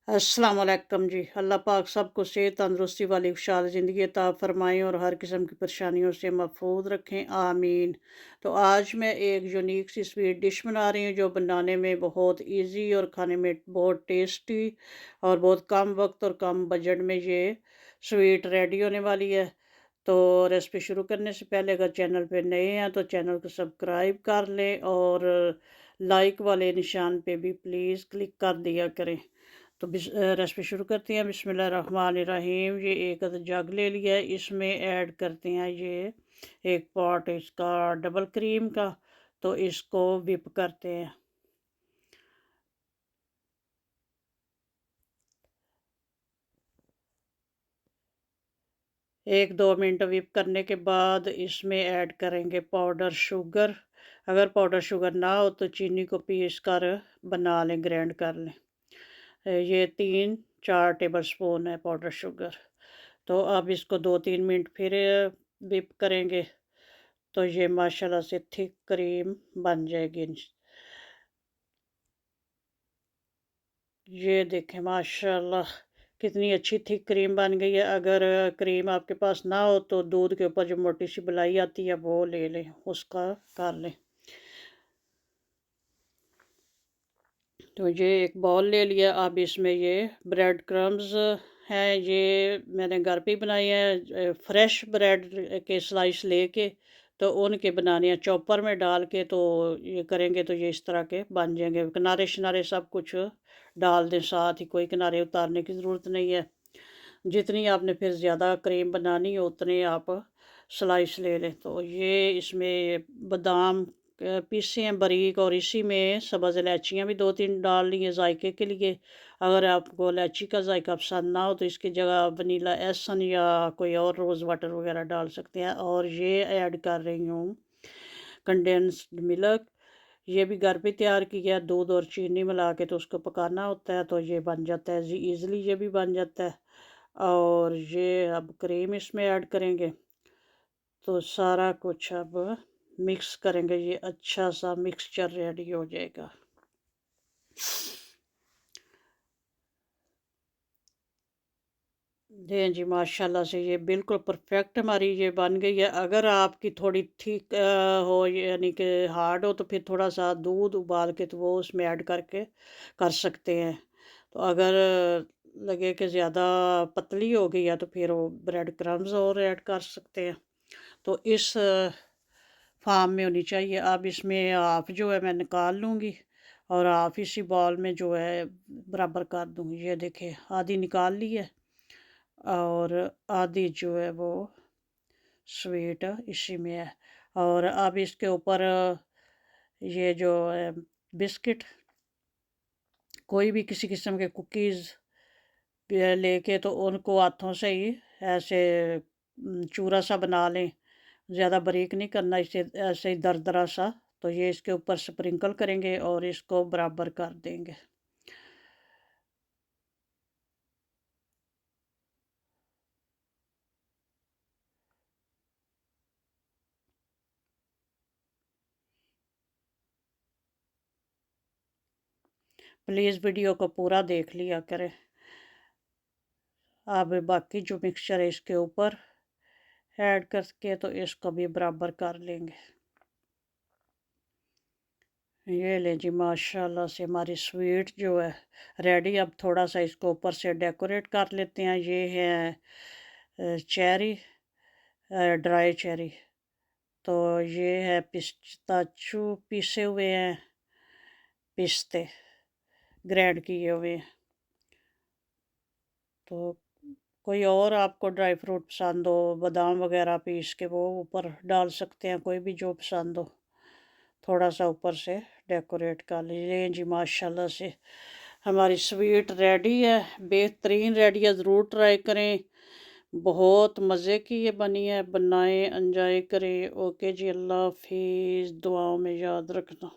अस्सलाम वालेकुम जी। अल्लाह पाक सबको सेहत तंदुरुस्ती वाली खुशहाल ज़िंदगी अता फ़रमाएँ और हर किस्म की परेशानियों से महफूज रखें, आमीन। तो आज मैं एक यूनिक सी स्वीट डिश बना रही हूँ जो बनाने में बहुत इजी और खाने में बहुत टेस्टी और बहुत कम वक्त और कम बजट में ये स्वीट रेडी होने वाली है। तो रेसिपी शुरू करने से पहले अगर चैनल पे नए हैं तो चैनल को सब्सक्राइब कर लें और लाइक वाले निशान पे भी प्लीज़ क्लिक कर दिया करें। तो रेसिपी शुरू करते हैं। बिस्मिल्लाहिर्रहमानिर्रहीम। ये एक अदद जग ले लिया है, इसमें ऐड करते हैं ये एक पॉट इसका डबल क्रीम का। तो इसको विप करते हैं। एक दो मिनट विप करने के बाद इसमें ऐड करेंगे पाउडर शुगर। अगर पाउडर शुगर ना हो तो चीनी को पीस कर बना लें, ग्राइंड कर लें। ये 3-4 टेबल स्पून है पाउडर शुगर। तो अब इसको 2-3 मिनट फिर विप करेंगे तो ये माशाल्लाह से थिक क्रीम बन जाएगी। ये देखें माशाल्लाह कितनी अच्छी थिक क्रीम बन गई है। अगर क्रीम आपके पास ना हो तो दूध के ऊपर जो मोटी सी मलाई आती है वो ले लें, उसका कर लें। तो ये एक बाउल ले लिया। अब इसमें ये ब्रेड क्रम्स हैं, ये मैंने घर पे ही बनाए हैं। फ्रेश ब्रेड के स्लाइस लेके तो उनके बनाने हैं चॉपर में डाल के। तो ये करेंगे तो ये इस तरह के बन जाएंगे। किनारे शिनारे सब कुछ डाल दें साथ ही, कोई किनारे उतारने की ज़रूरत नहीं है। जितनी आपने फिर ज़्यादा क्रीम बनानी हो उतने आप स्लाइस ले लें। तो ये इसमें बादाम पीसे हैं बारीक, और इसी में सब्ज़ इलायचियाँ भी 2-3 डाल ली हैं जायके के लिए। अगर आपको इलायची का जायका पसंद ना हो तो इसकी जगह वनीला एसन या कोई और रोज़ वाटर वगैरह डाल सकते हैं। और ये ऐड कर रही हूँ कंडेंस्ड मिल्क। ये भी घर पे तैयार किया, दूध और चीनी मिला के तो उसको पकाना होता है तो ये बन जाता है जी ईज़िली, ये भी बन जाता है। और ये अब क्रीम इसमें ऐड करेंगे। तो सारा कुछ अब मिक्स करेंगे, ये अच्छा सा मिक्सचर रेडी हो जाएगा। जी जी, माशाल्लाह से ये बिल्कुल परफेक्ट हमारी ये बन गई है। अगर आपकी थोड़ी ठीक हो, यानी कि हार्ड हो, तो फिर थोड़ा सा दूध उबाल के तो वो उसमें ऐड करके कर सकते हैं। तो अगर लगे कि ज़्यादा पतली हो गई है तो फिर वो ब्रेड क्रम्स और ऐड कर सकते हैं। तो इस फार्म में होनी चाहिए। अब इसमें हाफ जो है मैं निकाल लूँगी और हाफ इसी बॉल में जो है बराबर कर दूँगी। ये देखिए आधी निकाल ली है और आधी जो है वो स्वीट इसी में है। और अब इसके ऊपर ये जो है बिस्किट, कोई भी किसी किस्म के कुकीज़ लेके तो उनको हाथों से ही ऐसे चूरा सा बना लें। ज़्यादा बारीक नहीं करना, इसे ऐसे ही दरदरा सा। तो ये इसके ऊपर स्प्रिंकल करेंगे और इसको बराबर कर देंगे। प्लीज़ वीडियो को पूरा देख लिया करें। अब बाकी जो मिक्सचर है इसके ऊपर ऐड करके तो इसको भी बराबर कर लेंगे। ये लें जी, माशाल्लाह से हमारी स्वीट जो है रेडी। अब थोड़ा सा इसको ऊपर से डेकोरेट कर लेते हैं। ये है चेरी, ड्राई चेरी। तो ये है पिस्ताचू पीसे हुए हैं, पिस्ते ग्राइंड किए हुए। तो कोई और आपको ड्राई फ्रूट पसंद हो, बादाम वगैरह पीस के वो ऊपर डाल सकते हैं, कोई भी जो पसंद हो। थोड़ा सा ऊपर से डेकोरेट कर लीजिए जी। माशाल्लाह से हमारी स्वीट रेडी है, बेहतरीन रेडी है। ज़रूर ट्राई करें, बहुत मज़े की ये बनी है। बनाएं, एंजॉय करें। ओके जी, अल्लाह हाफिज़। दुआओं में याद रखना।